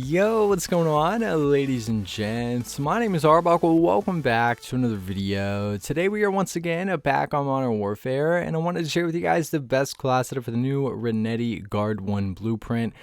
Yo, what's going on, ladies and gents? My name is Arbuckle. Welcome back to another video. Today we are once again back on Modern Warfare, and I wanted to share with you guys the best class setup for the new Renetti Guard 1 blueprint.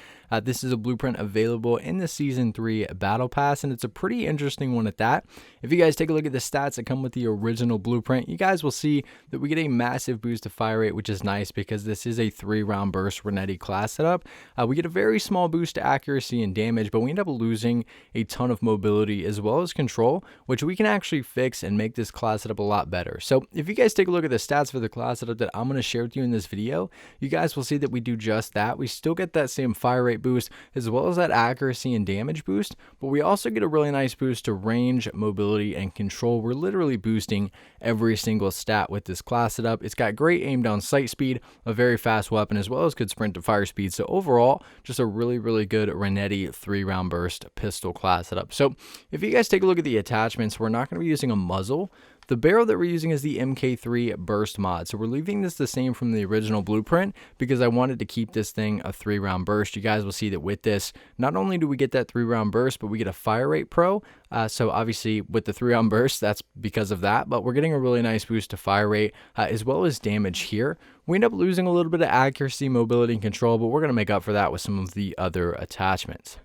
This is a blueprint available in the Season 3 Battle Pass, and it's a pretty interesting one at that. If you guys take a look at the stats that come with the original blueprint, you guys will see that we get a massive boost to fire rate, which is nice because this is a 3-round burst Renetti class setup. We get a very small boost to accuracy and damage, but we end up losing a ton of mobility as well as control, which we can actually fix and make this class setup a lot better. So if you guys take a look at the stats for the class setup that I'm going to share with you in this video, you guys will see that we do just that. We still get that same fire rate boost as well as that accuracy and damage boost, but we also get a really nice boost to range, mobility, and control. We're literally boosting every single stat with this class setup. It's got great aim down sight speed, a very fast weapon, as well as good sprint to fire speed. So overall, just a really good Renetti 3-round burst pistol class setup. So if you guys take a look at the attachments, we're not going to be using a muzzle. The barrel that we're using is the MK3 burst mod. So we're leaving this the same from the original blueprint because I wanted to keep this thing a 3-round burst. You guys will see that with this, not only do we get that 3-round burst, but we get a fire rate pro. So obviously with the 3-round burst, that's because of that, but we're getting a really nice boost to fire rate as well as damage here. We end up losing a little bit of accuracy, mobility, and control, but we're going to make up for that with some of the other attachments.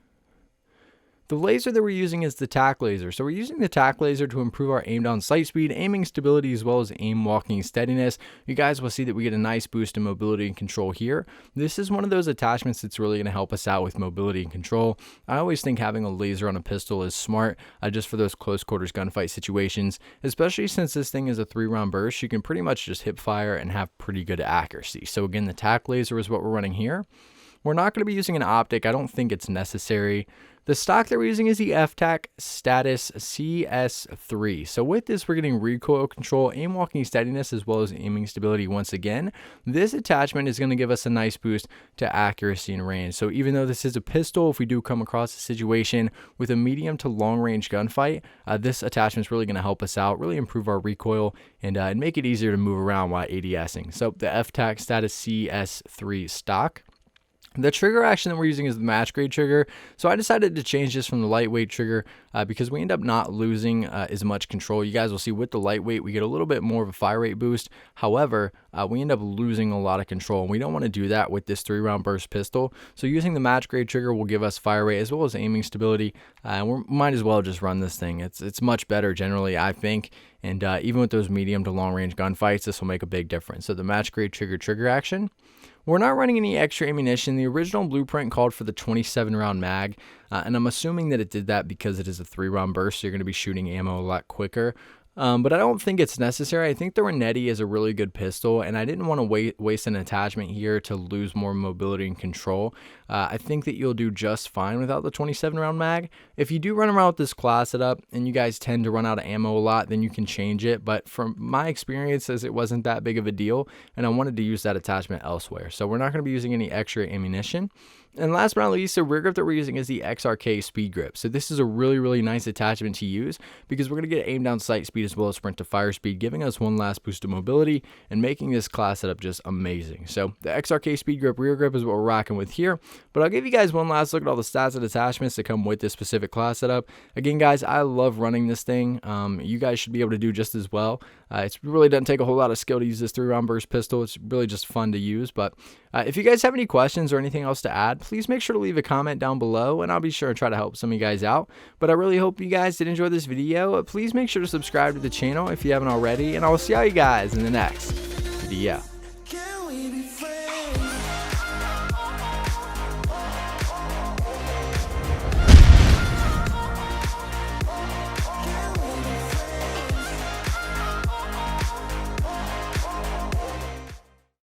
The laser that we're using is the tack laser. So we're using the tack laser to improve our aim down sight speed, aiming stability, as well as aim walking steadiness. You guys will see that we get a nice boost in mobility and control here. This is one of those attachments that's really going to help us out with mobility and control. I always think having a laser on a pistol is smart just for those close quarters gunfight situations, especially since this thing is a 3-round burst. You can pretty much just hip fire and have pretty good accuracy. So again, the tack laser is what we're running here. We're not going to be using an optic. I don't think it's necessary. The stock that we're using is the FTAC Status CS3. So with this, we're getting recoil control, aim walking steadiness, as well as aiming stability once again. This attachment is going to give us a nice boost to accuracy and range. So even though this is a pistol, if we do come across a situation with a medium to long range gunfight, this attachment is really going to help us out, really improve our recoil, and make it easier to move around while ADSing. So the FTAC Status CS3 stock. The trigger action that we're using is the match grade trigger. So I decided to change this from the lightweight trigger because we end up not losing as much control. You guys will see with the lightweight, we get a little bit more of a fire rate boost. However, we end up losing a lot of control, and we don't want to do that with this 3-round burst pistol. So using the match grade trigger will give us fire rate as well as aiming stability. We might as well just run this thing. It's much better generally, I think. And even with those medium to long range gunfights, this will make a big difference. So the match grade trigger action. We're not running any extra ammunition. The original blueprint called for the 27-round mag, and I'm assuming that it did that because it is a 3-round burst, so you're going to be shooting ammo a lot quicker. But I don't think it's necessary. I think the Renetti is a really good pistol, and I didn't want to waste an attachment here to lose more mobility and control. I think that you'll do just fine without the 27-round mag. If you do run around with this class setup and you guys tend to run out of ammo a lot, then you can change it. But from my experiences, it wasn't that big of a deal, and I wanted to use that attachment elsewhere. So we're not going to be using any extra ammunition. And last but not least, the rear grip that we're using is the XRK speed grip. So this is a really nice attachment to use because we're going to get aim down sight speed as well as sprint to fire speed, giving us one last boost of mobility and making this class setup just amazing. So the XRK speed grip rear grip is what we're rocking with here. But I'll give you guys one last look at all the stats and attachments that come with this specific class setup. Again, guys, I love running this thing. You guys should be able to do just as well. It really doesn't take a whole lot of skill to use this 3-round burst pistol. It's really just fun to use. But if you guys have any questions or anything else to add, please make sure to leave a comment down below, and I'll be sure to try to help some of you guys out. But I really hope you guys did enjoy this video. Please make sure to subscribe to the channel if you haven't already, and I will see all you guys in the next video.